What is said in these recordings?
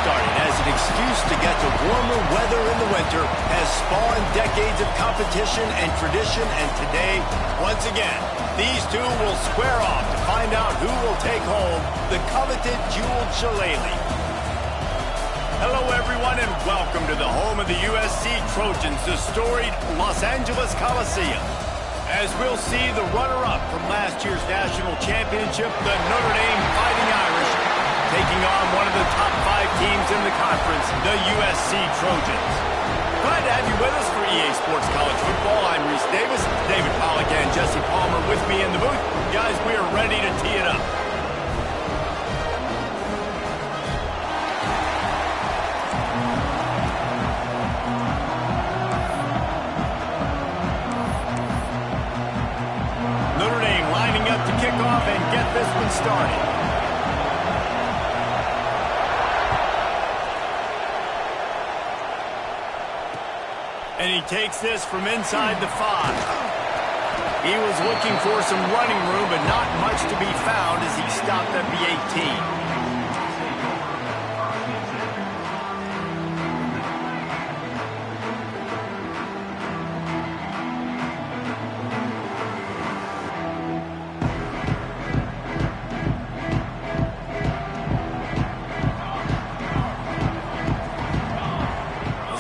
started as an excuse to get to warmer weather in the winter has spawned decades of competition and tradition, and today, once again, these two will square off to find out who will take home the coveted jeweled shillelagh. Hello, everyone, and welcome to the home of the USC Trojans, the storied Los Angeles Coliseum. As we'll see, the runner-up from last year's national championship, the Notre Dame Fighting Irish, taking on one of the top 5 teams in the conference, the USC Trojans. Glad to have you with us for EA Sports College Football. I'm Reese Davis, David Pollack and Jesse Palmer with me in the booth. Guys, we are ready to tee it up. Notre Dame lining up to kick off and get this one started. And he takes this from inside the 5. He was looking for some running room, but not much to be found as he stopped at the 18.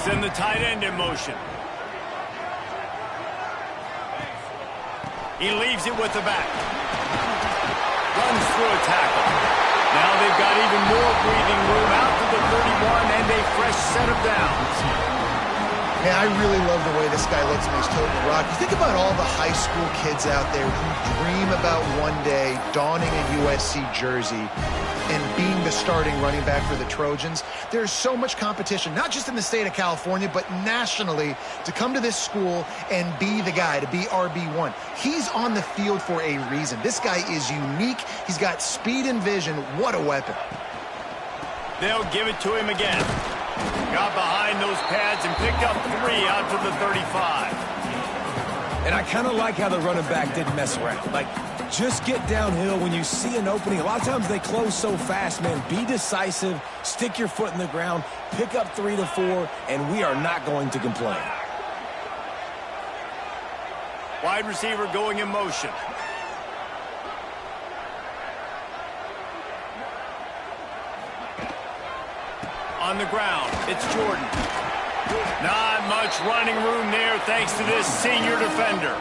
Send the tight end in motion. He leaves it with the back. Runs through a tackle. Now they've got even more breathing room out to the 31 and a fresh set of downs. Man, I really love the way this guy looks when he's toting the rock. You think about all the high school kids out there who dream about one day donning a USC jersey and being the starting running back for the Trojans. There's so much competition, not just in the state of California, but nationally, to come to this school and be the guy, to be RB1. He's on the field for a reason. This guy is unique. He's got speed and vision. What a weapon. They'll give it to him again. Got behind those pads and picked up 3 out to the 35. And I kind of like how the running back didn't mess around. Like, just get downhill when you see an opening. A lot of times they close so fast, man. Be decisive, stick your foot in the ground, pick up 3 to 4, and we are not going to complain. Wide receiver going in motion. On the ground, it's Jordan. Not much running room there thanks to this senior defender.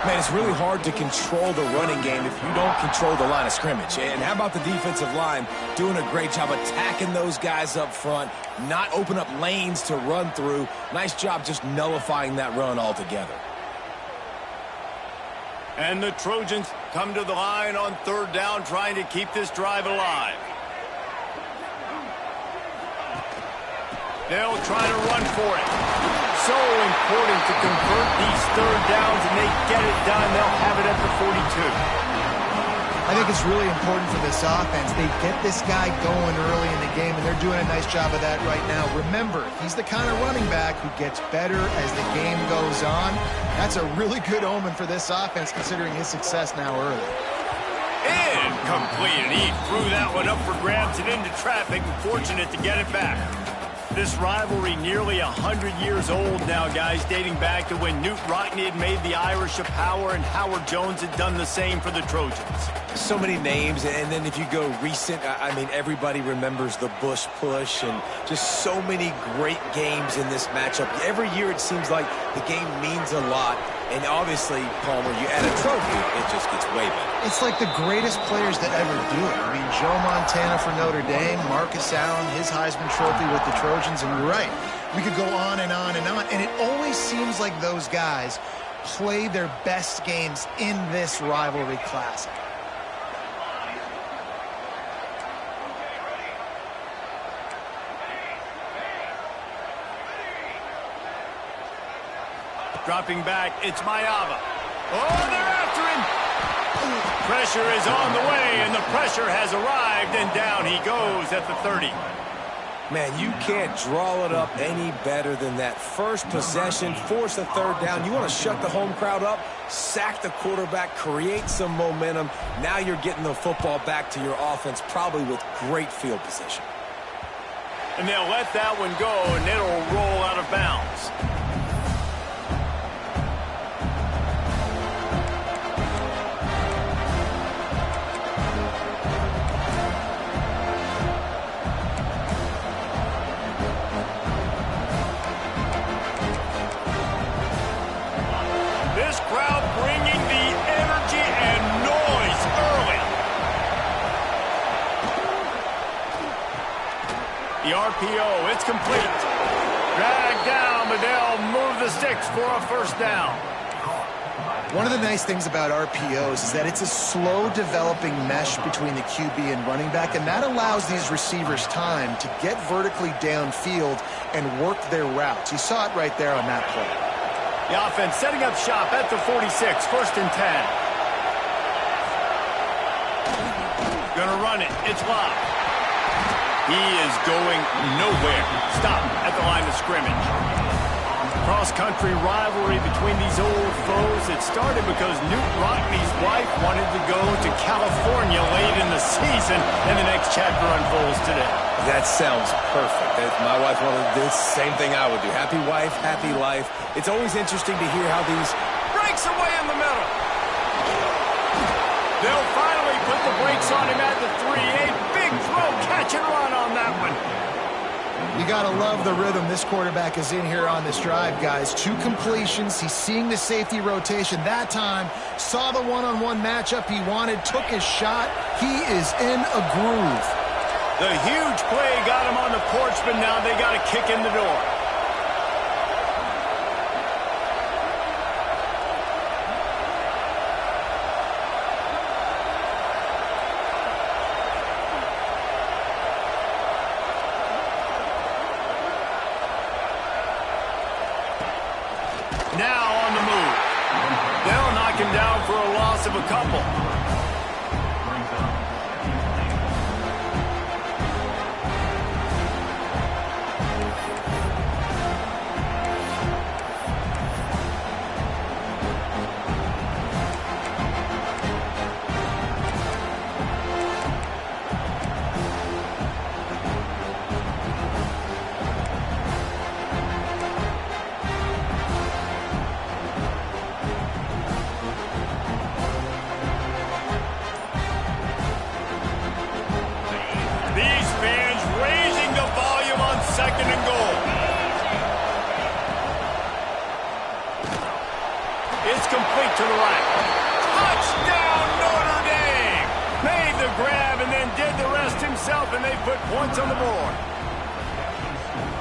Man, it's really hard to control the running game if you don't control the line of scrimmage. And how about the defensive line doing a great job attacking those guys up front, not open up lanes to run through. Nice job just nullifying that run altogether. And the Trojans come to the line on 3rd down, trying to keep this drive alive. They'll try to run for it. So important to convert these 3rd downs, and they get it done. They'll have it at the 42. I think it's really important for this offense. They get this guy going early in the game, and they're doing a nice job of that right now. Remember, he's the kind of running back who gets better as the game goes on. That's a really good omen for this offense, considering his success now early. Incomplete, and he threw that one up for grabs and into traffic, and fortunate to get it back. This rivalry nearly 100 years old now, guys, dating back to when Newt Rockne had made the Irish a power and Howard Jones had done the same for the Trojans. So many names, and then if you go recent, I mean, everybody remembers the Bush push and just so many great games in this matchup. Every year it seems like the game means a lot, and obviously, Palmer, you add a trophy, it just gets way better. It's like the greatest players that ever do it. I mean, Joe Montana for Notre Dame, Marcus Allen, his Heisman Trophy with the Trojans, and you're right. We could go on and on and on, and it always seems like those guys play their best games in this rivalry classic. Dropping back, it's Mayava. Oh, they're after him! Pressure is on the way, and the pressure has arrived, and down he goes at the 30. Man, you can't draw it up any better than that. First possession, force a 3rd down. You want to shut the home crowd up, sack the quarterback, create some momentum. Now you're getting the football back to your offense, probably with great field position. And they'll let that one go, and it'll roll out of bounds. This crowd bringing the energy and noise early. The RPO, it's complete. Dragged down, but they'll move the sticks for a first down. One of the nice things about RPOs is that it's a slow developing mesh between the QB and running back, and that allows these receivers time to get vertically downfield and work their routes. You saw it right there on that play. The offense setting up shop at the 46, 1st and 10. Gonna run it, it's locked. He is going nowhere. Stop at the line of scrimmage. Cross-country rivalry between these old foes. It started because Newt Rockne's wife wanted to go to California late in the season, and the next chapter unfolds today. That sounds perfect. If my wife wanted to do the same thing I would do. Happy wife, happy life. It's always interesting to hear how these... Breaks away in the middle. They'll finally put the brakes on him at the 3. A big throw, catch and run on that one. You got to love the rhythm this quarterback is in here on this drive, guys. 2 completions. He's seeing the safety rotation that time. Saw the one-on-one matchup he wanted, took his shot. He is in a groove. The huge play got him on the porch, but now they got a kick in the door. Now on the move. They'll knock him down for a loss of a couple. Second and goal. It's complete to the right. Touchdown, Notre Dame! Made the grab and then did the rest himself, and they put points on the board.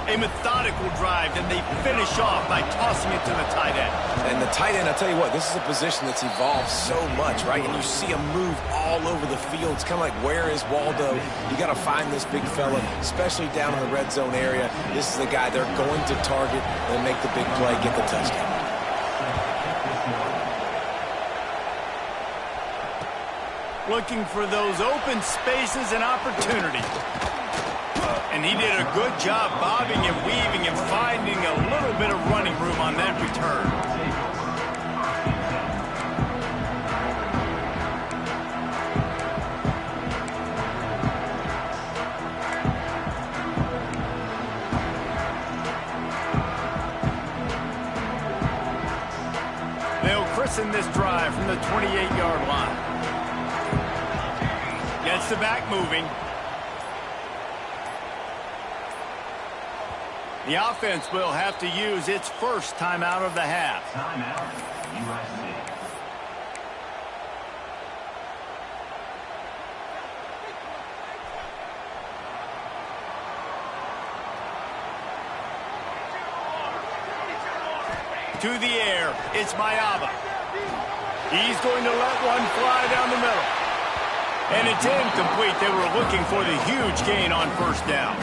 A methodical drive, and they finish off by tossing it to the tight end. And the tight end, I tell you what, this is a position that's evolved so much, right? And you see him move all over the field. It's kind of like, where is Waldo? You got to find this big fella, especially down in the red zone area. This is the guy they're going to target and make the big play, get the touchdown. Looking for those open spaces and opportunities. And he did a good job bobbing and weaving and finding a little bit of running room on that return. They'll christen this drive from the 28-yard line. Gets the back moving. The offense will have to use its first timeout of the half. Timeout, USC. To the air, it's Mayaba. He's going to let one fly down the middle. And it's incomplete. They were looking for the huge gain on first down.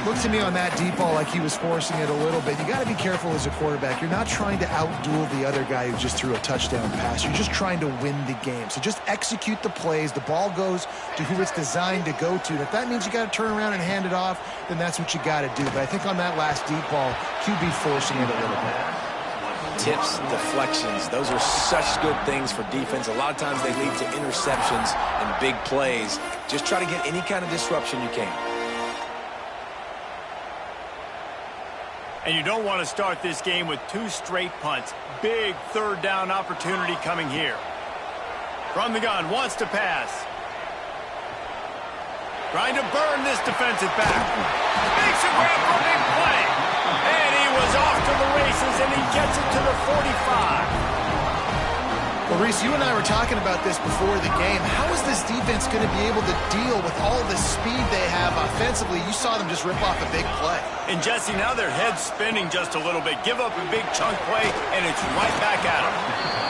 Looked to me on that deep ball like he was forcing it a little bit. You got to be careful as a quarterback. You're not trying to outduel the other guy who just threw a touchdown pass. You're just trying to win the game. So just execute the plays. The ball goes to who it's designed to go to. And if that means you got to turn around and hand it off, then that's what you got to do. But I think on that last deep ball, QB forcing it a little bit. Tips, deflections, those are such good things for defense. A lot of times they lead to interceptions and big plays. Just try to get any kind of disruption you can. And you don't want to start this game with 2 straight punts. Big third down opportunity coming here. From the gun, wants to pass. Trying to burn this defensive back. Makes a grab for a big play. And he was off to the races, and he gets it to the 45. Well, Reese, you and I were talking about this before the game. How is this defense going to be able to deal with all the speed they have offensively? You saw them just rip off a big play. And, Jesse, now their head's spinning just a little bit. Give up a big chunk play, and it's right back at them.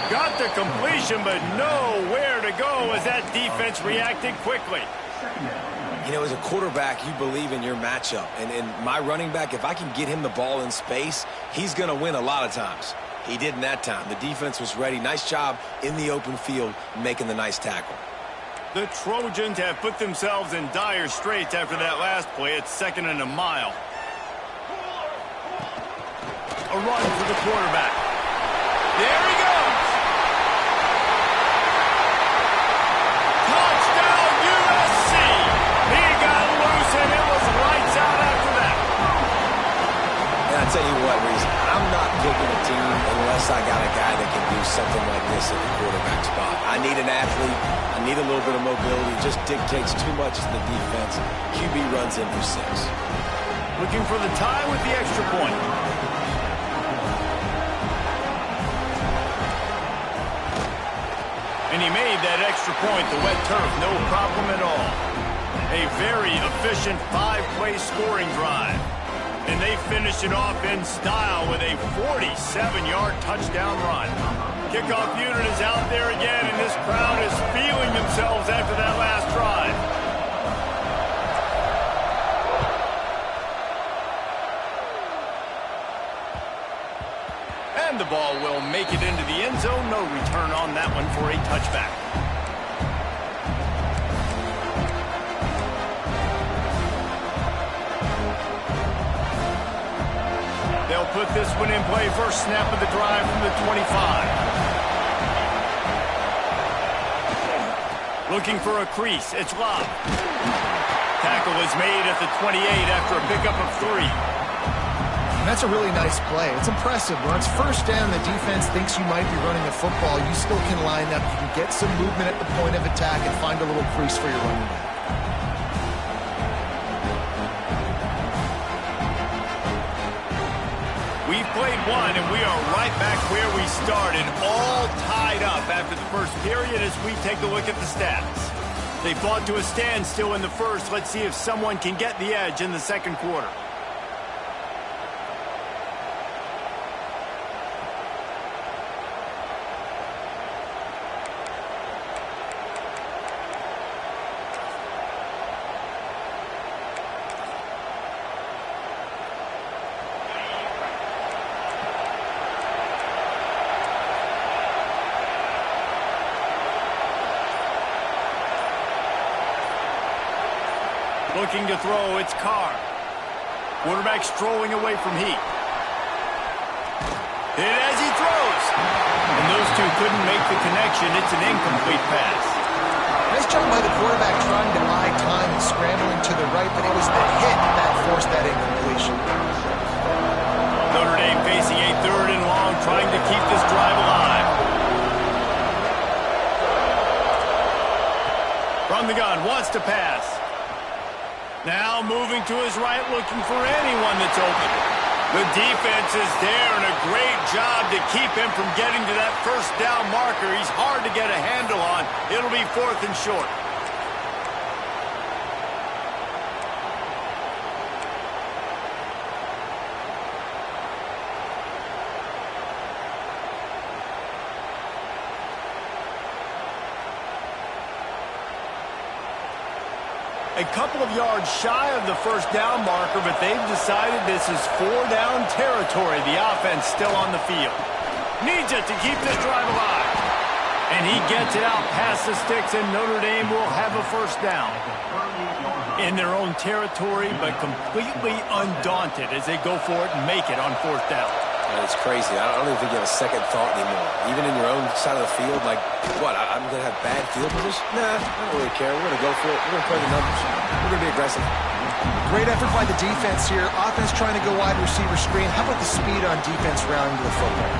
Got the completion, but nowhere to go as that defense reacted quickly. You know, as a quarterback, you believe in your matchup. And my running back, if I can get him the ball in space, he's going to win a lot of times. He didn't that time. The defense was ready. Nice job in the open field making the nice tackle. The Trojans have put themselves in dire straits after that last play. It's 2nd and a mile. A run for the quarterback. There he goes. Touchdown, USC. He got loose, and it was lights out after that. And I tell you what, Reese, I'm not picking a team unless I got a guy that can do something like this at the quarterback spot. I need an athlete. I need a little bit of mobility. It just dictates too much to the defense. QB runs in for 6. Looking for the tie with the extra point. And he made that extra point, the wet turf, no problem at all. A very efficient 5-play scoring drive. And they finish it off in style with a 47-yard touchdown run. Kickoff unit is out there again, and this crowd is feeling themselves after that last drive. And the ball will make it into the end zone. No return on that one for a touchback. They'll put this one in play. First snap of the drive from the 25. Looking for a crease. It's Love. Tackle is made at the 28 after a pickup of 3. And that's a really nice play. It's impressive. When it's first down, the defense thinks you might be running the football. You still can line up. You can get some movement at the point of attack and find a little crease for your running back. We've played one, and we are right back where we started, all tied up after the first period as we take a look at the stats. They fought to a standstill in the first. Let's see if someone can get the edge in the second quarter. Looking to throw, it's Carr. Quarterback strolling away from Heat. Hit as he throws. And those two couldn't make the connection. It's an incomplete pass. Nice job by the quarterback trying to buy time and scrambling to the right, but it was the hit that forced that incompletion. Notre Dame facing a 3rd and long, trying to keep this drive alive. From the gun, wants to pass. Now moving to his right, looking for anyone that's open. The defense is there, and a great job to keep him from getting to that first down marker. He's hard to get a handle on. It'll be 4th and short. A couple of yards shy of the first down marker, but they've decided this is 4-down territory. The offense still on the field. Needs it to keep this drive alive. And he gets it out past the sticks, and Notre Dame will have a first down. In their own territory, but completely undaunted as they go for it and make it on 4th down. And it's crazy. I don't even think you have a second thought anymore. Even in your own side of the field, like, what, I'm going to have bad field position? Nah, I don't really care. We're going to go for it. We're going to play the numbers. We're going to be aggressive. Great effort by the defense here. Offense trying to go wide receiver screen. How about the speed on defense rounding the football?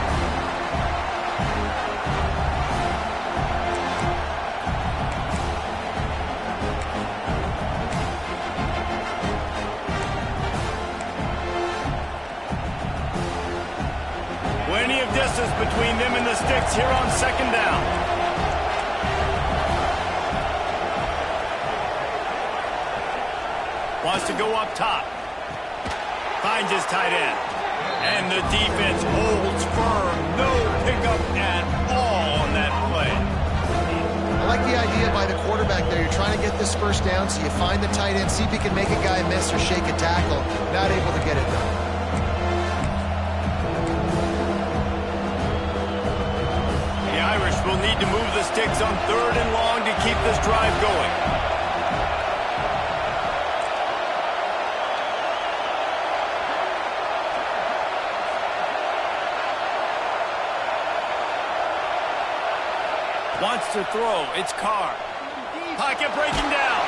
Plenty of distance between them and the sticks here on second down. Wants to go up top. Finds his tight end. And the defense holds firm. No pickup at all on that play. I like the idea by the quarterback there. You're trying to get this first down, so you find the tight end, see if you can make a guy miss or shake a tackle. Not able to get it done. The Irish will need to move the sticks on 3rd and long to keep this drive going. Wants to throw. It's Carr. Pocket breaking down.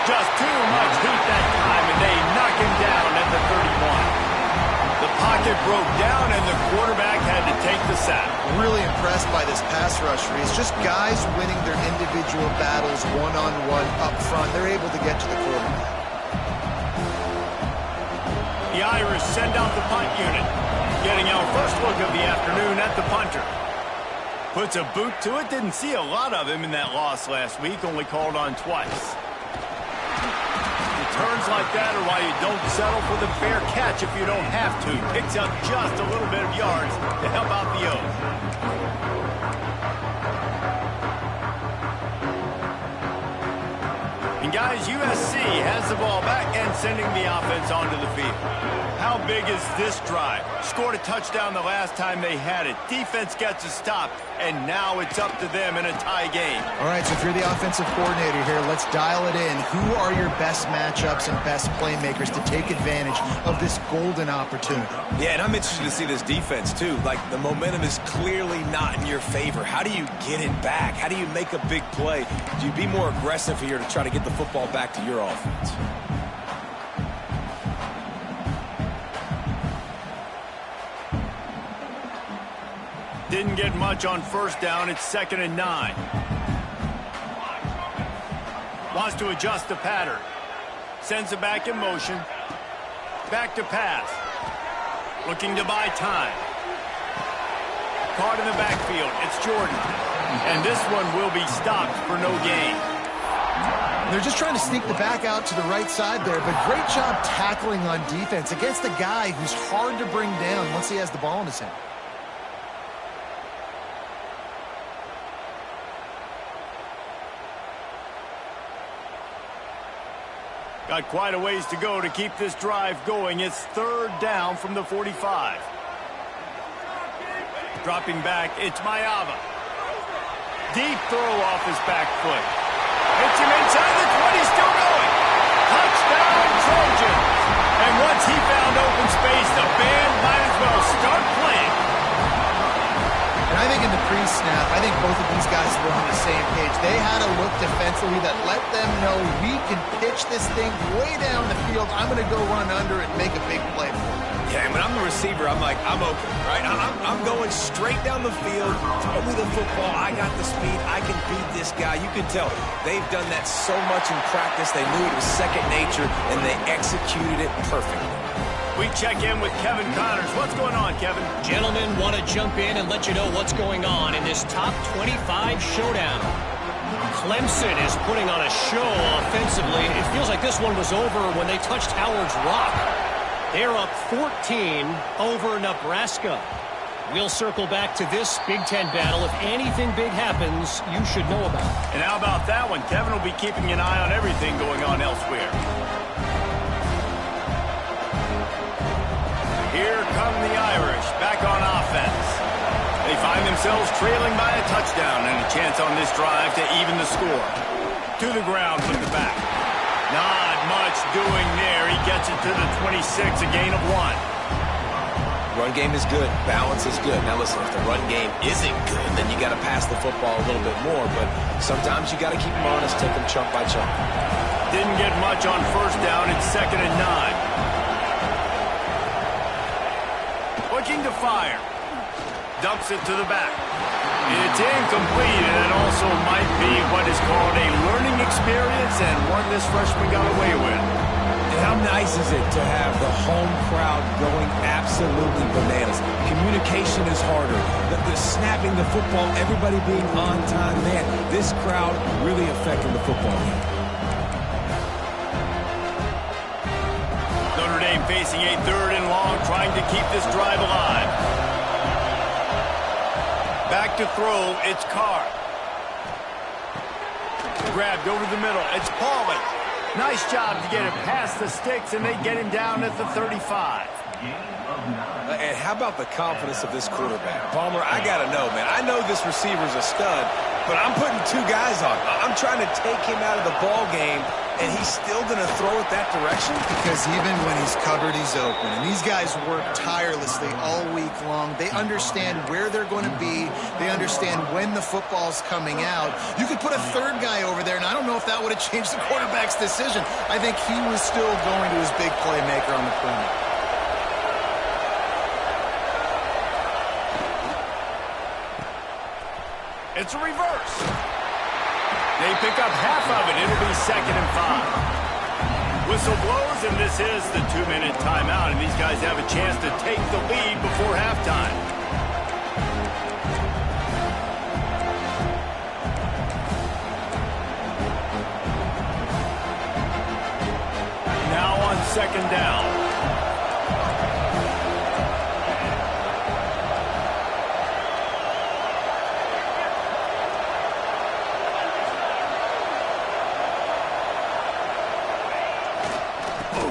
Just too much heat that time, and they knock him down at the 31. The pocket broke down, and the quarterback had to take the sack. Really impressed by this pass rush, Reese. Just guys winning their individual battles one-on-one up front. They're able to get to the quarterback. The Irish send out the punt unit. Getting our first look of the afternoon at the punter. Puts a boot to it. Didn't see a lot of him in that loss last week. Only called on twice. Returns like that are why you don't settle for the fair catch if you don't have to. Picks up just a little bit of yards to help out the O's. And guys, USC has the ball back and sending the offense onto the field. How big is this drive? Scored a touchdown the last time they had it. Defense gets a stop, and now it's up to them in a tie game. All right, so if you're the offensive coordinator here, let's dial it in. Who are your best matchups and best playmakers to take advantage of this golden opportunity? Yeah, and I'm interested to see this defense, too. Like, the momentum is clearly not in your favor. How do you get it back? How do you make a big play? Do you be more aggressive here to try to get the football back to your offense? Didn't get much on first down. It's 2nd and 9. Wants to adjust the pattern. Sends it back in motion. Back to pass. Looking to buy time. Caught in the backfield. It's Jordan. And this one will be stopped for no gain. They're just trying to sneak the back out to the right side there, but great job tackling on defense against a guy who's hard to bring down once he has the ball in his hand. Got quite a ways to go to keep this drive going. It's 3rd down from the 45. Dropping back, it's Mayava. Deep throw off his back foot. Hits him inside the 20, still going. Touchdown, Trojans. And once he found open space, the band might as well start playing. And I think in the pre-snap, I think both of these guys were on the same page. They had a look defensively that let them know we can pitch this thing way down the field. I'm going to go run under it and make a big play for it. Yeah, when I'm the receiver, I'm like, I'm open, right? I'm going straight down the field. Throw me the football. I got the speed. I can beat this guy. You can tell they've done that so much in practice. They knew it was second nature, and they executed it perfectly. We check in with Kevin Connors. What's going on, Kevin? Gentlemen, want to jump in and let you know what's going on in this top 25 showdown. Clemson is putting on a show offensively. It feels like this one was over when they touched Howard's Rock. They're up 14 over Nebraska. We'll circle back to this Big Ten battle. If anything big happens, you should know about it. And how about that one? Kevin will be keeping an eye on everything going on elsewhere. Here come the Irish back on offense. They find themselves trailing by a touchdown and a chance on this drive to even the score. To the ground with the back. Not much doing there. He gets it to the 26, a gain of 1. Run game is good. Balance is good. Now listen, if the run game isn't good, then you got to pass the football a little bit more. But sometimes you got to keep them honest, take them chunk by chunk. Didn't get much on first down. It's 2nd and 9. Looking to fire. Dumps it to the back. It's incomplete, and it also might be what is called a learning experience and one this freshman got away with. And how nice is it to have the home crowd going absolutely bananas? Communication is harder. The snapping the football, everybody being on time. Man, this crowd really affecting the football game. Notre Dame facing a 3rd and long, trying to keep this drive alive. Back to throw, it's Carr. Grabbed over the middle, it's Pauly. Nice job to get it past the sticks, and they get him down at the 35. And how about the confidence of this quarterback? Palmer, I got to know, man. I know this receiver's a stud, but I'm putting 2 guys on. I'm trying to take him out of the ball game, and he's still going to throw it that direction? Because even when he's covered, he's open. And these guys work tirelessly all week long. They understand where they're going to be. They understand when the football's coming out. You could put a 3rd guy over there, and I don't know if that would have changed the quarterback's decision. I think he was still going to his big playmaker on the perimeter. It's a reverse. They pick up half of it. It'll be 2nd and 5. Whistle blows, and this is the 2-minute timeout, and these guys have a chance to take the lead before halftime. Now on 2nd down.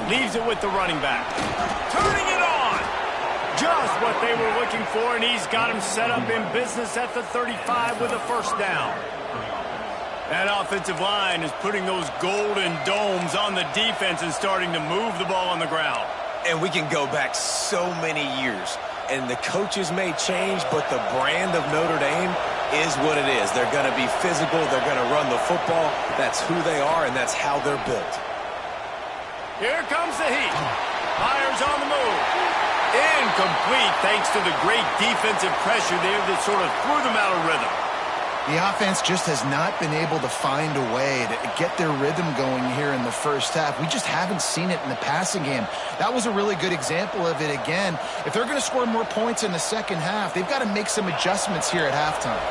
Leaves it with the running back. Turning it on. Just what they were looking for, and he's got him set up in business at the 35 with a 1st down. That offensive line is putting those golden domes on the defense and starting to move the ball on the ground. And we can go back so many years, and the coaches may change, but the brand of Notre Dame is what it is. They're going to be physical. They're going to run the football. That's who they are, and that's how they're built. Here comes the heat. Myers on the move. Incomplete thanks to the great defensive pressure there that sort of threw them out of rhythm. The offense just has not been able to find a way to get their rhythm going here in the first half. We just haven't seen it in the passing game. That was a really good example of it again. If they're going to score more points in the second half, they've got to make some adjustments here at halftime.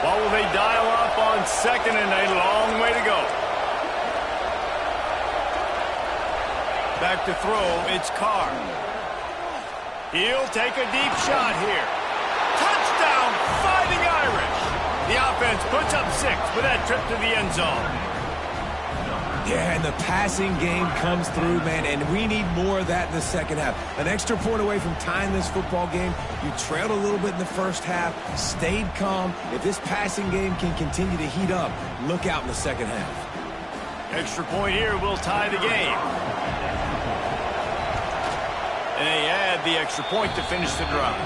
What will they dial up on 2nd and a long way to go? Back to throw, it's Carr. He'll take a deep shot here. Touchdown, Fighting Irish. The offense puts up 6 with that trip to the end zone. Yeah, and the passing game comes through, man, and we need more of that in the second half. An extra point away from tying this football game. You trailed a little bit in the first half, stayed calm. If this passing game can continue to heat up, look out in the second half. Extra point here will tie the game. And they add the extra point to finish the drive.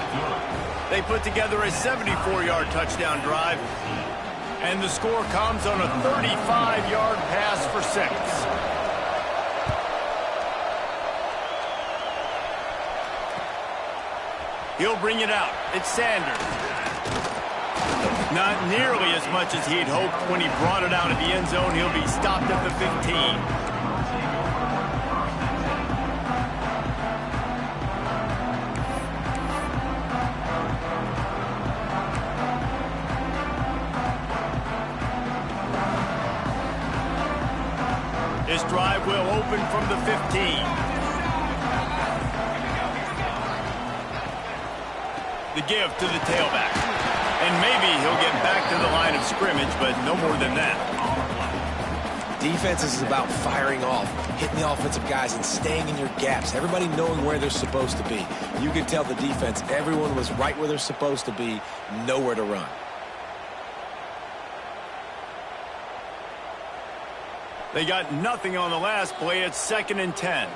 They put together a 74-yard touchdown drive, and the score comes on a 35-yard pass for 6. He'll bring it out. It's Sanders. Not nearly as much as he'd hoped when he brought it out of the end zone. He'll be stopped at the 15. This drive will open from the 15. The give to the tailback. And maybe he'll get back to the line of scrimmage, but no more than that. Defense is about firing off, hitting the offensive guys, and staying in your gaps. Everybody knowing where they're supposed to be. You can tell the defense, everyone was right where they're supposed to be, nowhere to run. They got nothing on the last play. It's 2nd and 10.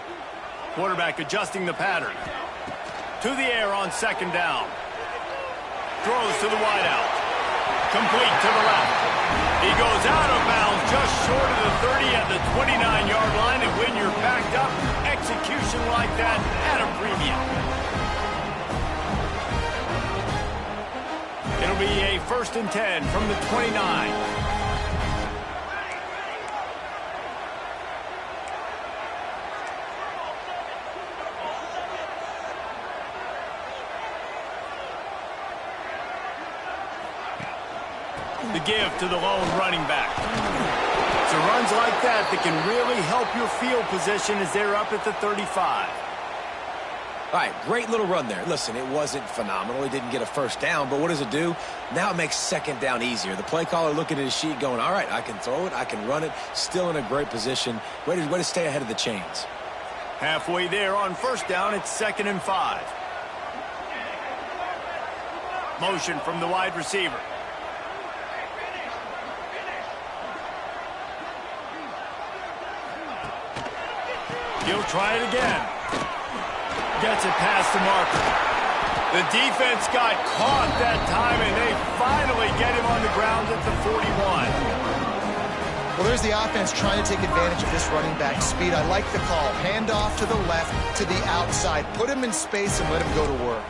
Quarterback adjusting the pattern. to the air on second down. Throws to the wideout. Complete to the left. He goes out of bounds just short of the 30 at the 29-yard line. And when you're backed up, execution like that at a premium. It'll be a 1st and 10 from the 29. The give to the lone running back. So runs like that can really help your field position as they're up at the 35. All right, great little run there. Listen, it wasn't phenomenal. He didn't get a first down, but what does it do? Now it makes second down easier. The play caller looking at his sheet going, all right, I can throw it, I can run it, still in a great position. Way to stay ahead of the chains. Halfway there on 1st down, it's 2nd and 5. Motion from the wide receiver. He'll try it again. Gets it past the marker. The defense got caught that time, and they finally get him on the ground at the 41. Well, there's the offense trying to take advantage of this running back speed. I like the call. Hand off to the left, to the outside. Put him in space and let him go to work.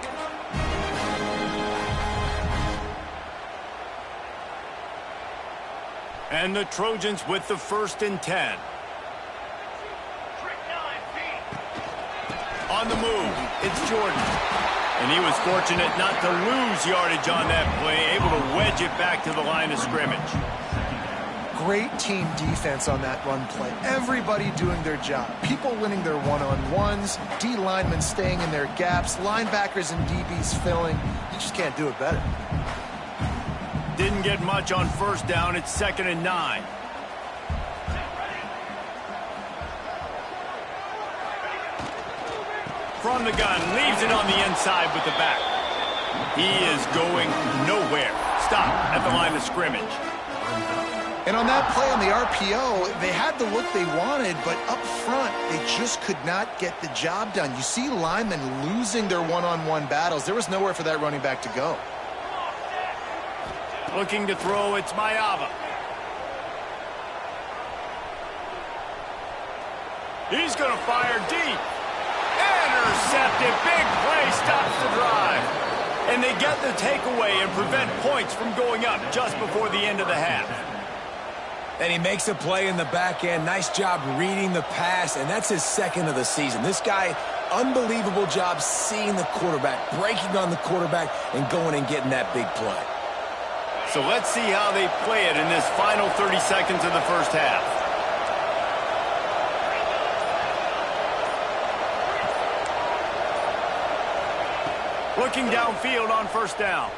And the Trojans with the 1st and 10. On the move, it's Jordan. And he was fortunate not to lose yardage on that play, able to wedge it back to the line of scrimmage. Great team defense on that run play. Everybody doing their job. People winning their one-on-ones, D linemen staying in their gaps, linebackers and DBs filling. You just can't do it better. Didn't get much on 1st down. It's 2nd and 9. From the gun, leaves it on the inside with the back. He is going nowhere. Stop at the line of scrimmage. And on that play on the RPO, they had the look they wanted, but up front, they just could not get the job done. You see linemen losing their one-on-one battles. There was nowhere for that running back to go. Looking to throw, it's Mayava. He's going to fire deep. Intercepted. Big play stops the drive. And they get the takeaway and prevent points from going up just before the end of the half. And he makes a play in the back end. Nice job reading the pass, and that's his 2nd of the season. This guy, unbelievable job seeing the quarterback, breaking on the quarterback, and going and getting that big play. So let's see how they play it in this final 30 seconds of the 1st half. Looking downfield on 1st down.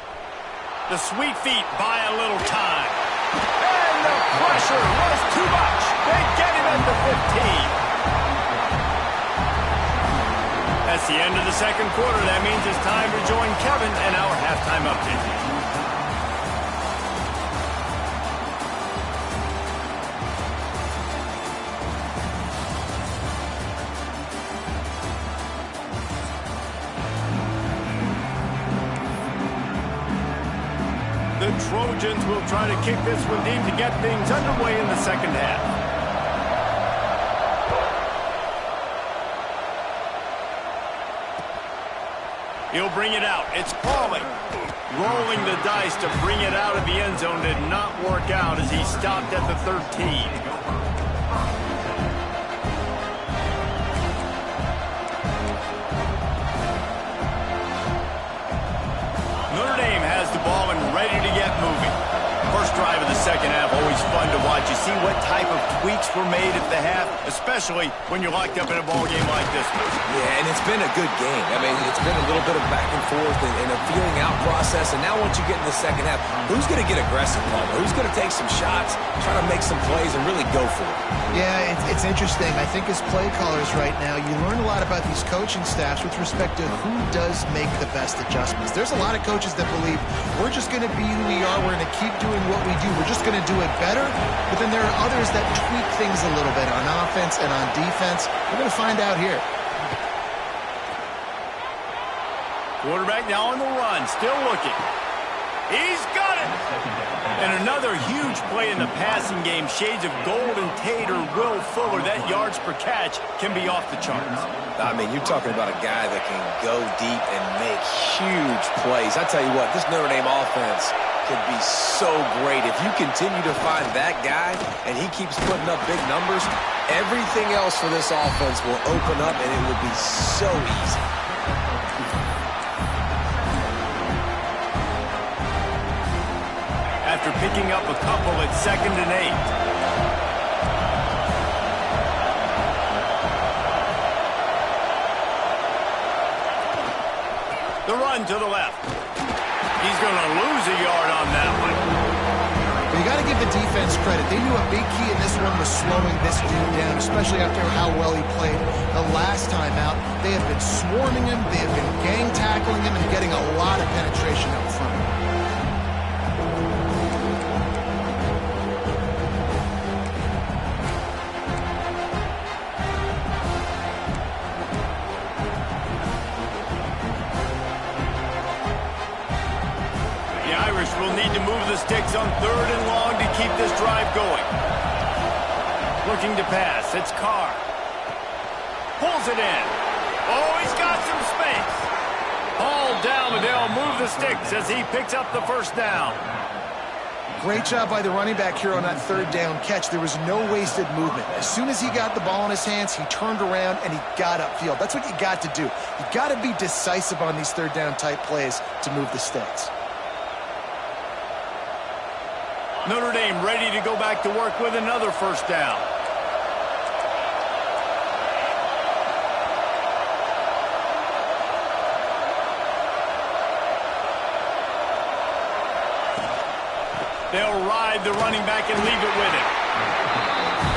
The sweet feet buy a little time. And the pressure was too much. They get him at the 15. That's the end of the 2nd quarter. That means it's time to join Kevin and our halftime update. The Trojans will try to kick this one deep to get things underway in the 2nd half. He'll bring it out. It's Pauling. Rolling the dice to bring it out of the end zone did not work out as he stopped at the 13. Notre Dame has the ball and ready to get moving. First drive of the 2nd half, always fun to watch. You see what type of tweaks were made at the half, especially when you're locked up in a ball game like this one. Yeah, and it's been a good game. I mean, it's been a little bit of back and forth and a feeling out process. And now once you get in the 2nd half, who's going to get aggressive, Paul? Who's going to take some shots, try to make some plays, and really go for it? Yeah, it's interesting. I think as play callers right now, you learn a lot about these coaching staffs with respect to who does make the best adjustments. There's a lot of coaches that believe we're just going to be who we are. We're going to keep doing what we do. We're just going to do it better. But then there are others that tweak things a little bit on offense and on defense. We're going to find out here. Quarterback now on the run, still looking. He's got it! And another huge play in the passing game. Shades of Golden Tate or Will Fuller. That yards per catch can be off the charts. I mean, you're talking about a guy that can go deep and make huge plays. I tell you what, this Notre Dame offense could be so great. If you continue to find that guy and he keeps putting up big numbers, everything else for this offense will open up and it will be so easy. After picking up a couple at 2nd and 8. The run to the left. He's going to lose a yard on that one. But you got to give the defense credit. They knew a big key in this one was slowing this dude down, especially after how well he played the last time out. They have been swarming him. They have been gang tackling him and getting a lot of penetration up front. Will need to move the sticks on 3rd and long to keep this drive going. Looking to pass. It's Carr. Pulls it in. Oh, he's got some space. Ball down, but they'll move the sticks as he picks up the first down. Great job by the running back here on that 3rd down catch. There was no wasted movement. As soon as he got the ball in his hands, he turned around and he got upfield. That's what you got to do. You got to be decisive on these 3rd down type plays to move the sticks. Notre Dame ready to go back to work with another first down. They'll ride the running back and leave it with him.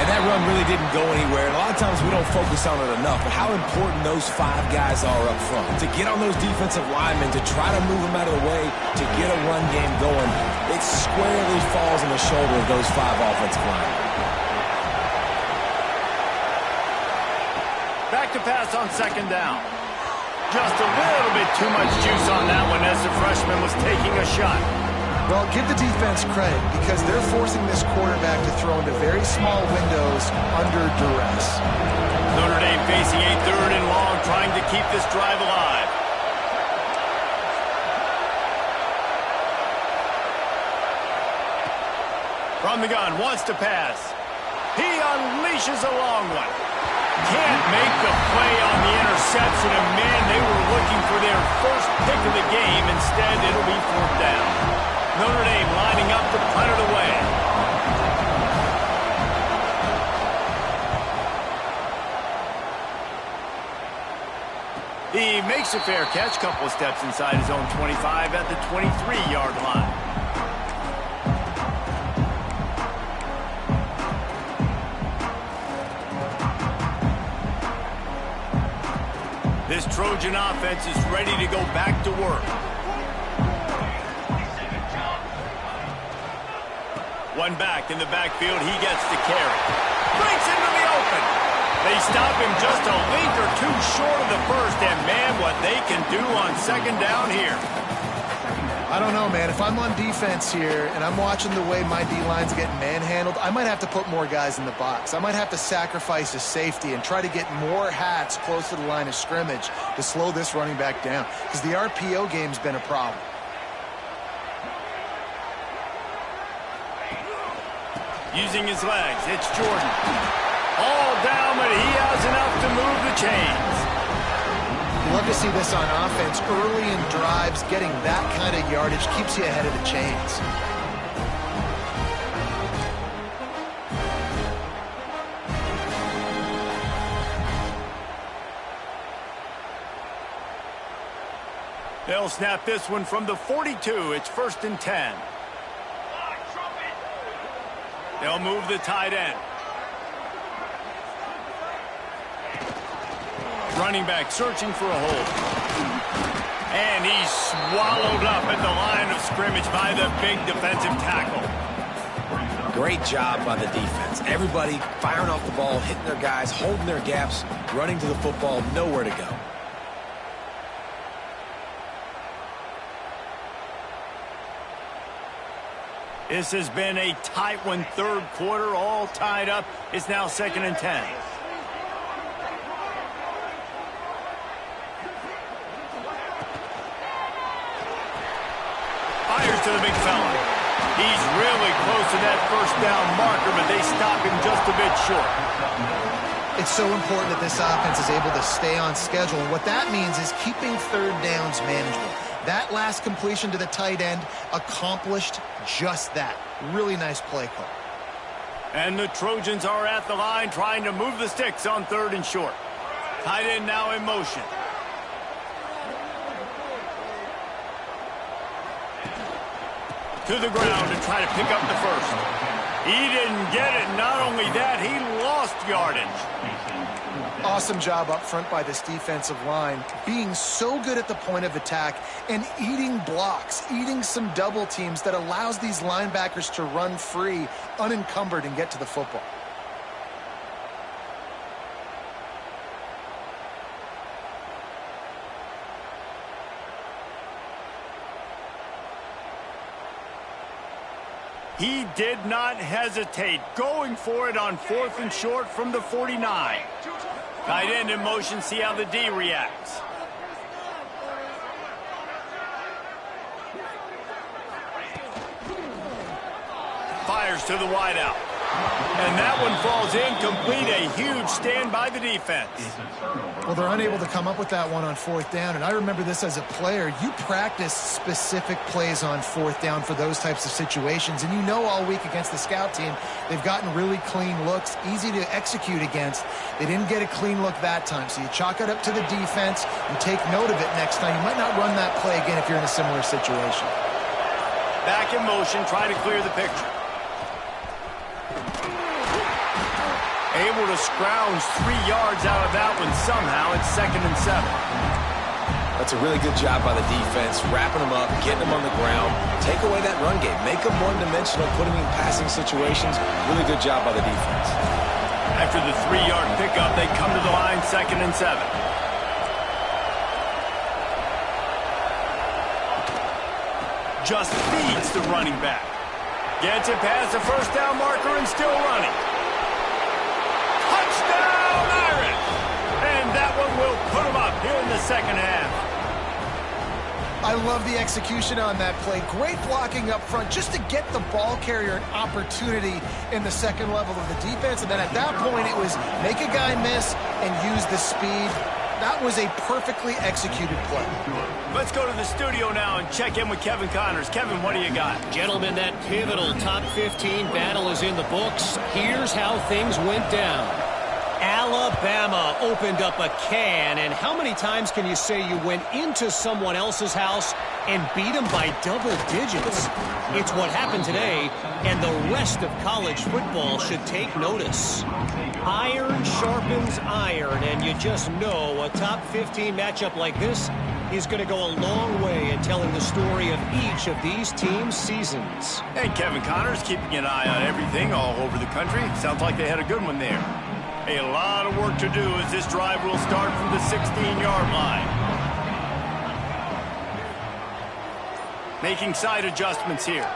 And that run really didn't go anywhere. And a lot of times we don't focus on it enough, but how important those 5 guys are up front. To get on those defensive linemen, to try to move them out of the way, to get a run game going, it squarely falls on the shoulder of those 5 offensive linemen. Back to pass on 2nd down. Just a little bit too much juice on that one as the freshman was taking a shot. Well, give the defense credit because they're forcing this quarterback to throw into very small windows under duress. Notre Dame facing a 3rd and long, trying to keep this drive alive. From the gun, wants to pass. He unleashes a long one. Can't make the play on the interception, and man, they were looking for their first pick of the game. Instead, it'll be 4th down. Notre Dame lining up to punt it away. He makes a fair catch, couple of steps inside his own 25 at the 23-yard line. This Trojan offense is ready to go back to work. One back in the backfield, he gets the carry. Breaks into the open. They stop him just a length or 2 short of the first, and man, what they can do on 2nd down here. I don't know, man. If I'm on defense here and I'm watching the way my D-line's getting manhandled, I might have to put more guys in the box. I might have to sacrifice a safety and try to get more hats close to the line of scrimmage to slow this running back down because the RPO game's been a problem. Using his legs, it's Jordan. All down, but he has enough to move the chains. You love to see this on offense. Early in drives, getting that kind of yardage keeps you ahead of the chains. They'll snap this one from the 42. It's 1st and 10. They'll move the tight end. Running back searching for a hole. And he's swallowed up at the line of scrimmage by the big defensive tackle. Great job by the defense. Everybody firing off the ball, hitting their guys, holding their gaps, running to the football, nowhere to go. This has been a tight one, third quarter, all tied up. It's now 2nd and 10. Fires to the big fella. He's really close to that first down marker, but they stop him just a bit short. It's so important that this offense is able to stay on schedule. And what that means is keeping third downs manageable. That last completion to the tight end accomplished just that. Really nice play call. And the Trojans are at the line trying to move the sticks on 3rd and short. Tight end now in motion. To the ground to try to pick up the first. He didn't get it. Not only that, he lost yardage. Awesome job up front by this defensive line, being so good at the point of attack and eating blocks, eating some double teams that allows these linebackers to run free, unencumbered, and get to the football. He did not hesitate, going for it on 4th and short from the 49. Tight end in motion, see how the D reacts. Fires to the wideout. And that one falls incomplete. A huge stand by the defense. Well, they're unable to come up with that one on 4th down, and I remember this as a player. You practice specific plays on 4th down for those types of situations, and you know all week against the scout team, they've gotten really clean looks, easy to execute against. They didn't get a clean look that time, so you chalk it up to the defense and take note of it next time. You might not run that play again if you're in a similar situation. Back in motion, trying to clear the picture. Able to scrounge 3 yards out of that one somehow. It's 2nd and 7. That's a really good job by the defense, wrapping them up, getting them on the ground, take away that run game, make them one-dimensional, put them in passing situations. Really good job by the defense. After the 3-yard pickup, they come to the line, 2nd and 7. Just feeds the running back. Gets it past the first down marker and still running. Touchdown, Irish! And that one will put them up here in the 2nd half. I love the execution on that play. Great blocking up front just to get the ball carrier an opportunity in the second level of the defense. And then at that point, it was make a guy miss and use the speed. That was a perfectly executed play. Let's go to the studio now and check in with Kevin Connors. Kevin, what do you got? Gentlemen, that pivotal top 15 battle is in the books. Here's how things went down. Alabama opened up a can, and how many times can you say you went into someone else's house and beat them by double digits? It's what happened today, and the rest of college football should take notice. Iron sharpens iron, and you just know a top 15 matchup like this is going to go a long way in telling the story of each of these teams' seasons. And Kevin Connors keeping an eye on everything all over the country. Sounds like they had a good one there. A lot of work to do as this drive will start from the 16-yard line. Making side adjustments here.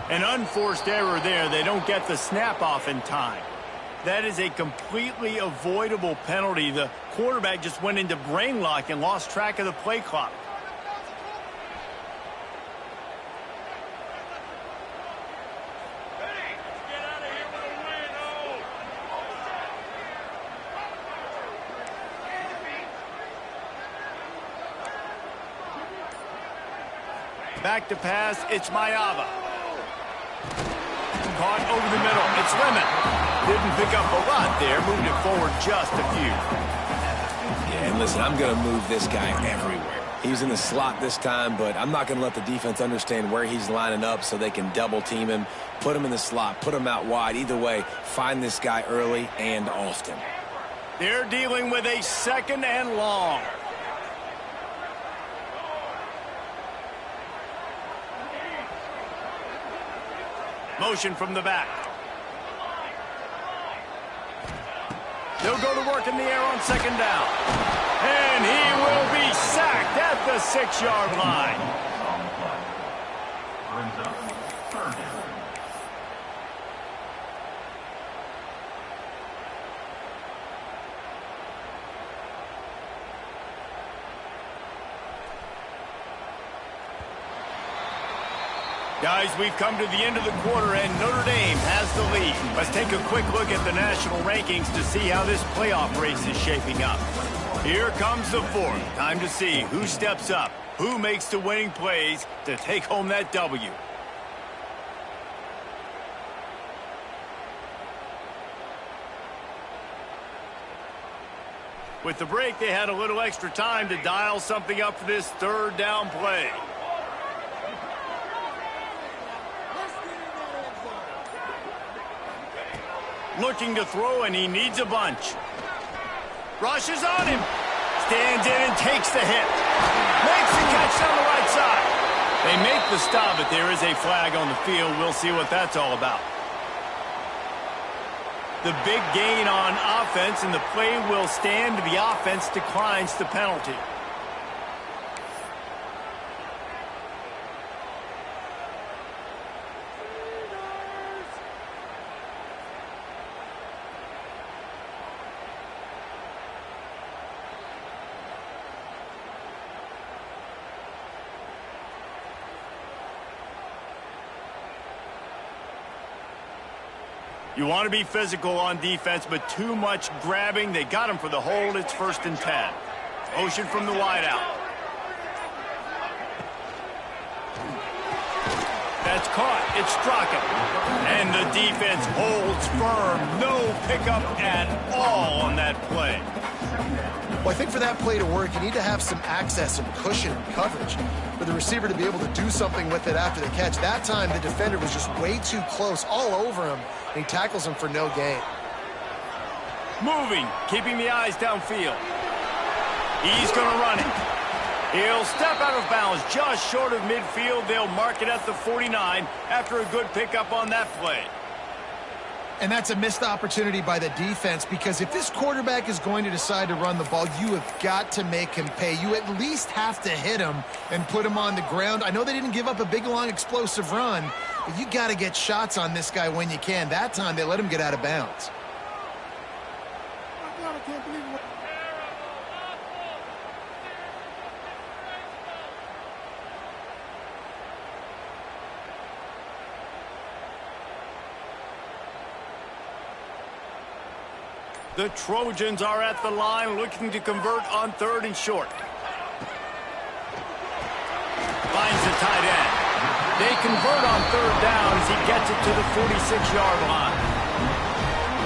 An unforced error there. They don't get the snap off in time. That is a completely avoidable penalty. The quarterback just went into brain lock and lost track of the play clock. Back to pass, it's Mayava. Caught over the middle, it's Lemon. Didn't pick up a lot there, moved it forward just a few. Yeah, and listen, I'm going to move this guy everywhere. He's in the slot this time, but I'm not going to let the defense understand where he's lining up so they can double team him, put him in the slot, put him out wide. Either way, find this guy early and often. They're dealing with a 2nd and long. Motion from the back. They'll go to work in the air on 2nd down. And he will be sacked at the the 6-yard line. Brings up third down. Guys, we've come to the end of the quarter, and Notre Dame has the lead. Let's take a quick look at the national rankings to see how this playoff race is shaping up. Here comes the fourth. Time to see who steps up, who makes the winning plays to take home that W. With the break, they had a little extra time to dial something up for this third down play. Looking to throw, and he needs a bunch. Rushes on him. Stands in and takes the hit. Makes the catch on the right side. They make the stop, but there is a flag on the field. We'll see what that's all about. The big gain on offense, and the play will stand. The offense declines the penalty. You want to be physical on defense, but too much grabbing. They got him for the hold. It's 1st and 10. Motion from the wideout. That's caught. It's Strachan. And the defense holds firm. No pickup at all on that play. Well, I think for that play to work, you need to have some access, some cushion and coverage for the receiver to be able to do something with it after the catch. That time, the defender was just way too close, all over him, and he tackles him for no gain. Moving, keeping the eyes downfield. He's going to run it. He'll step out of bounds just short of midfield. They'll mark it at the 49 after a good pickup on that play. And that's a missed opportunity by the defense, because if this quarterback is going to decide to run the ball, you have got to make him pay. You at least have to hit him and put him on the ground. I know they didn't give up a big, long, explosive run, but you got to get shots on this guy when you can. That time, they let him get out of bounds. The Trojans are at the line looking to convert on 3rd and short. Finds the tight end. They convert on 3rd down as he gets it to the 46-yard line.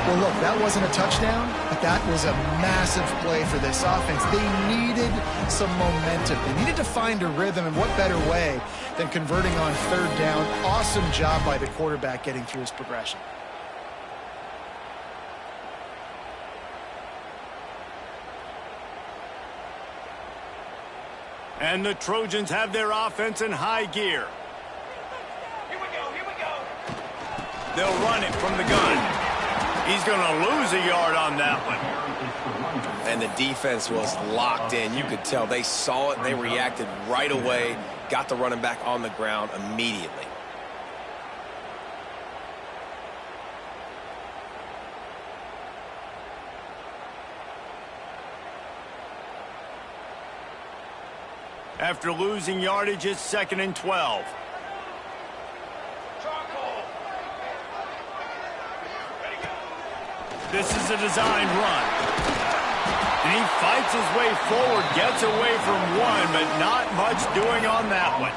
Well, look, that wasn't a touchdown, but that was a massive play for this offense. They needed some momentum. They needed to find a rhythm, and what better way than converting on 3rd down. Awesome job by the quarterback getting through his progression. And the Trojans have their offense in high gear. Here we go. They'll run it from the gun. He's going to lose a yard on that one. And the defense was locked in. You could tell they saw it. They reacted right away. Got the running back on the ground immediately. After losing yardage, it's 2nd and 12. This is a designed run. And he fights his way forward, gets away from one, but not much doing on that one.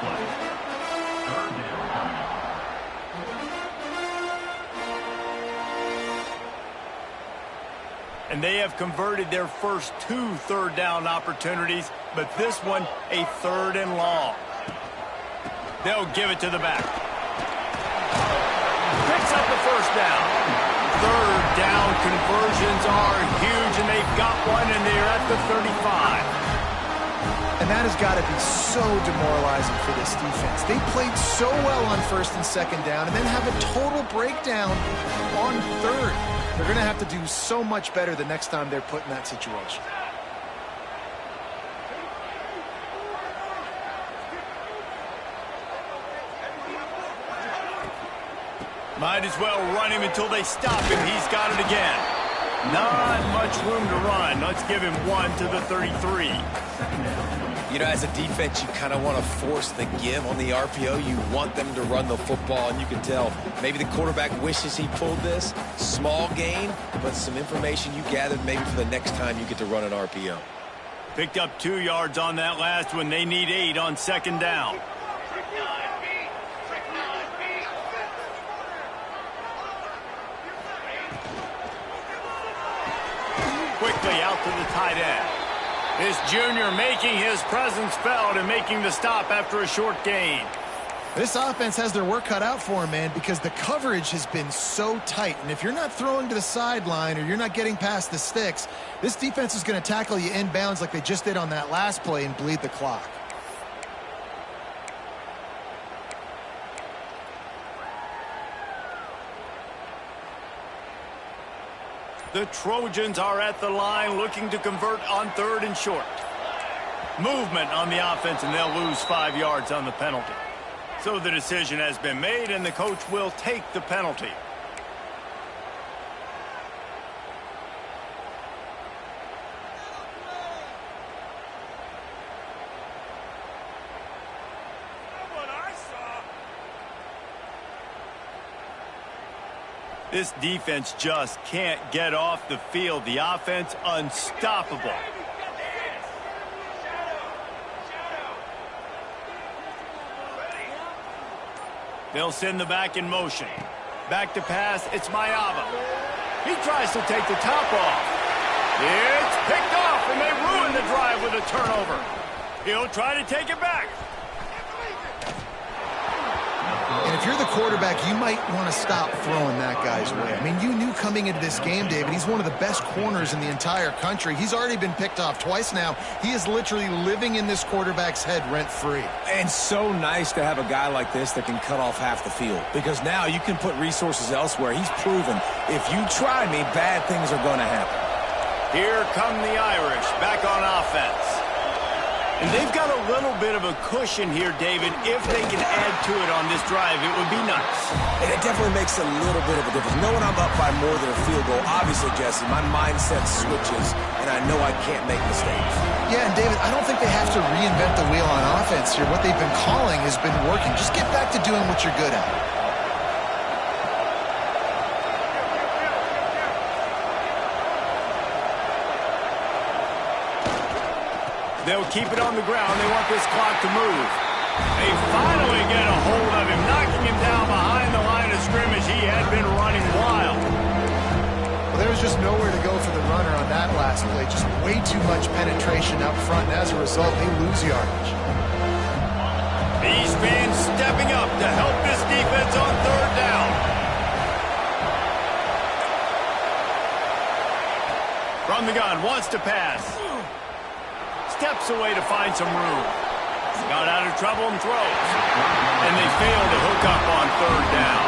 And they have converted their first 2 3rd down opportunities, but this one a 3rd and long. They'll give it to the back. Picks up the 1st down. 3rd down conversions are huge, and they've got one, and they're at the 35. And that has got to be so demoralizing for this defense. They played so well on 1st and 2nd down, and then have a total breakdown on 3rd. They're going to have to do so much better the next time they're put in that situation. Might as well run him until they stop him. He's got it again. Not much room to run. Let's give him 1 to the 33. You know, as a defense, you kind of want to force the give on the RPO. You want them to run the football, and you can tell maybe the quarterback wishes he pulled this. Small gain, but some information you gathered maybe for the next time you get to run an RPO. Picked up 2 yards on that last one. They need 8 on second down. Quickly out to the tight end. This junior making his presence felt and making the stop after a short gain. This offense has their work cut out for him, man, because the coverage has been so tight. And if you're not throwing to the sideline or you're not getting past the sticks, this defense is going to tackle you inbounds like they just did on that last play and bleed the clock. The Trojans are at the line looking to convert on 3rd and short. Movement on the offense, and they'll lose 5 yards on the penalty. So the decision has been made, and the coach will take the penalty. This defense just can't get off the field. The offense unstoppable. They'll send the back in motion. Back to pass, it's Mayava. He tries to take the top off. It's picked off, and they ruin the drive with a turnover. He'll try to take it back. And if you're the quarterback, you might want to stop throwing that guy's way. I mean, you knew coming into this game, David, he's one of the best corners in the entire country. He's already been picked off twice now. He is literally living in this quarterback's head rent-free. And so nice to have a guy like this that can cut off half the field, because now you can put resources elsewhere. He's proven if you try me, bad things are going to happen. Here come the Irish back on offense. And they've got a little bit of a cushion here, David. If they can add to it on this drive, it would be nice. And it definitely makes a little bit of a difference. Knowing I'm up by more than a field goal, obviously, Jesse, my mindset switches, and I know I can't make mistakes. Yeah, and David, I don't think they have to reinvent the wheel on offense here. What they've been calling has been working. Just get back to doing what you're good at. They'll keep it on the ground. They want this clock to move. They finally get a hold of him, knocking him down behind the line of scrimmage. He had been running wild. Well, there was just nowhere to go for the runner on that last play. Just way too much penetration up front, and as a result, they lose yardage. These fans stepping up to help this defense on 3rd down. From the gun, wants to pass. Steps away to find some room. Got out of trouble and throws. And they fail to hook up on 3rd down.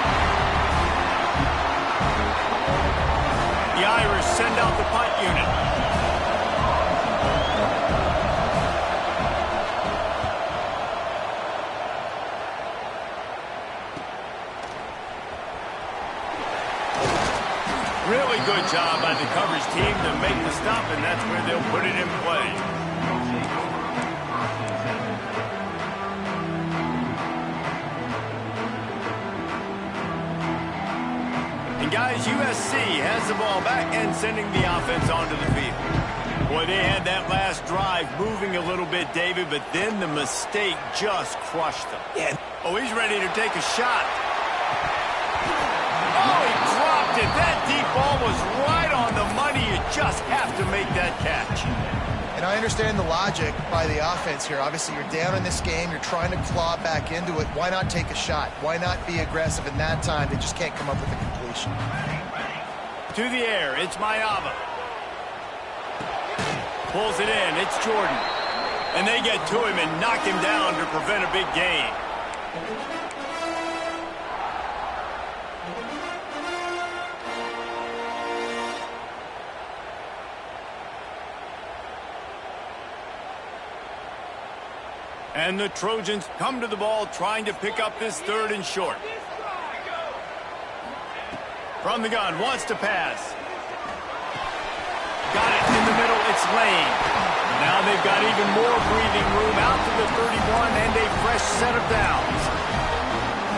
The Irish send out the punt unit. Really good job by the coverage team to make the stop, and that's where they'll put it in play. Guys, USC has the ball back and sending the offense onto the field. Boy, they had that last drive moving a little bit, David, but then the mistake just crushed them. Yeah. Oh, he's ready to take a shot. Oh, he dropped it. That deep ball was right on the money. You just have to make that catch. And I understand the logic by the offense here. Obviously, you're down in this game. You're trying to claw back into it. Why not take a shot? Why not be aggressive in that time? They just can't come up with a completion. To the air, it's Mayava. Pulls it in, it's Jordan. And they get to him and knock him down to prevent a big gain. And the Trojans come to the ball trying to pick up this 3rd and short. From the gun, wants to pass. Got it in the middle, it's Lane. Now they've got even more breathing room out to the 31 and a fresh set of downs.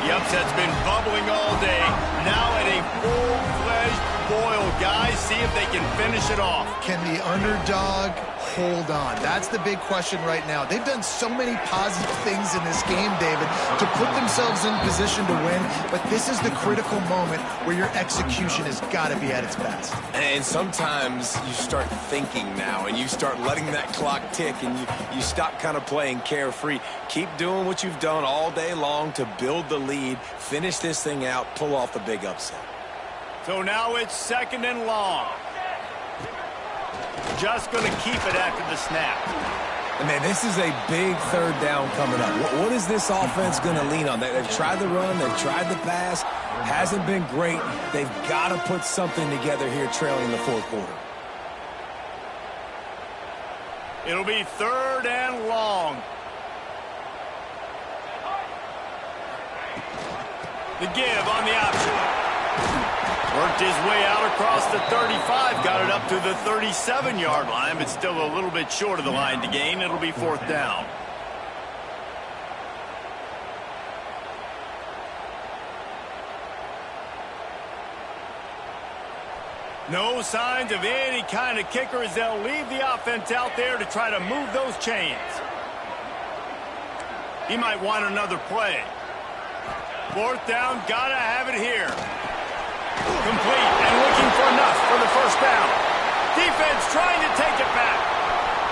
The upset's been bubbling all day. Now at a full-fledged boil, guys. See if they can finish it off. Can the underdog hold on? That's the big question right now. They've done so many positive things in this game, David, to put themselves in position to win, but this is the critical moment where your execution has got to be at its best. And sometimes you start thinking now, and you start letting that clock tick, and you stop kind of playing carefree. Keep doing what you've done all day long to build the lead, finish this thing out, pull off the big upset. So now it's 2nd and long. Just going to keep it after the snap. Man, this is a big 3rd down coming up. What is this offense going to lean on? They've tried the run. They've tried the pass. Hasn't been great. They've got to put something together here trailing the 4th quarter. It'll be 3rd and long. The give on the option. Worked his way out across the 35, got it up to the 37-yard line, but still a little bit short of the line to gain. It'll be 4th down. No signs of any kind of kicker as they'll leave the offense out there to try to move those chains. He might want another play. 4th down, gotta have it here. Complete and looking for enough for the 1st down. Defense trying to take it back.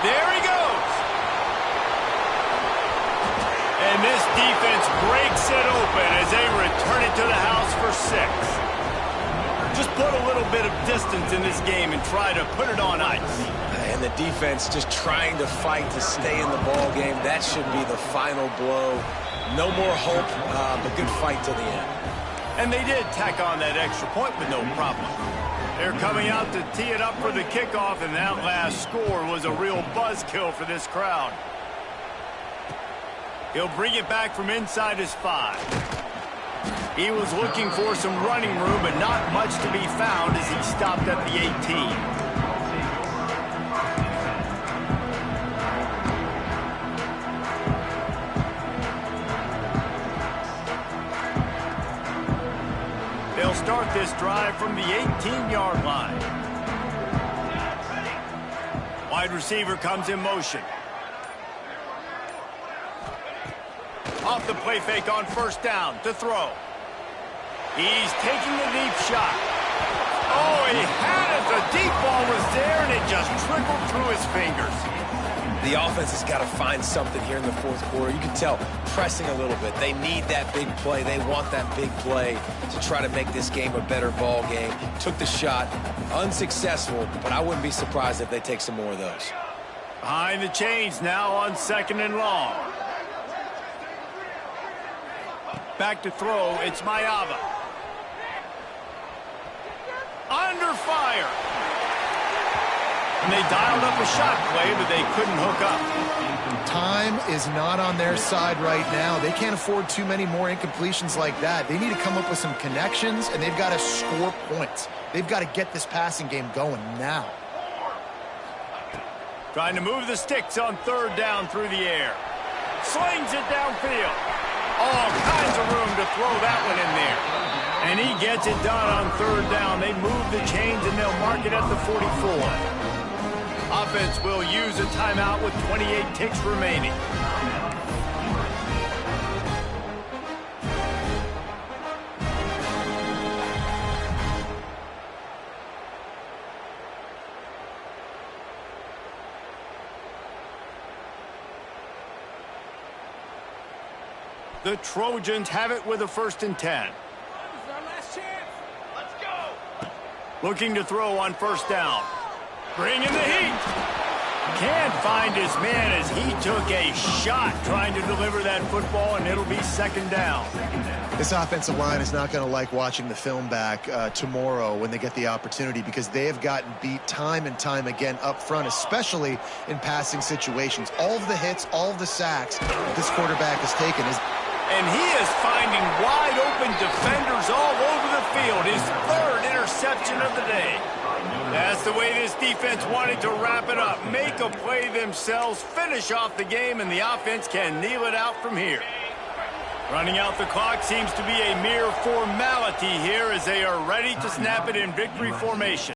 There he goes. And this defense breaks it open as they return it to the house for 6. Just put a little bit of distance in this game and try to put it on ice. And the defense just trying to fight to stay in the ball game. That should be the final blow. No more hope, but good fight to the end. And they did tack on that extra point with no problem. They're coming out to tee it up for the kickoff, and that last score was a real buzzkill for this crowd. He'll bring it back from inside his 5. He was looking for some running room, but not much to be found as he stopped at the 18. They'll start this drive from the 18-yard line. Wide receiver comes in motion. Off the play fake on 1st down to throw. He's taking the deep shot. Oh, he had it. The deep ball was there, and it just trickled through his fingers. The offense has got to find something here in the 4th quarter. You can tell pressing a little bit. They need that big play. They want that big play to try to make this game a better ball game. Took the shot, unsuccessful, but I wouldn't be surprised if they take some more of those. Behind the chains now on 2nd and long. Back to throw, it's Mayava. Under fire. And they dialed up a shot play, but they couldn't hook up. Time is not on their side right now. They can't afford too many more incompletions like that. They need to come up with some connections, and they've got to score points. They've got to get this passing game going now. Trying to move the sticks on 3rd down through the air. Slings it downfield. All kinds of room to throw that one in there. And he gets it done on 3rd down. They move the chains, and they'll mark it at the 44. Offense will use a timeout with 28 ticks remaining. The Trojans have it with a 1st and 10. Let's go. Looking to throw on 1st down. Bringing the heat. Can't find his man as he took a shot trying to deliver that football, and it'll be 2nd down. This offensive line is not going to like watching the film back tomorrow when they get the opportunity, because they have gotten beat time and time again up front, especially in passing situations. All of the hits, all of the sacks this quarterback has taken is... And he is finding wide open defenders all over the field. His 3rd interception of the day. That's the way this defense wanted to wrap it up. Make a play themselves, finish off the game, and the offense can kneel it out from here. Running out the clock seems to be a mere formality here as they are ready to snap it in victory formation.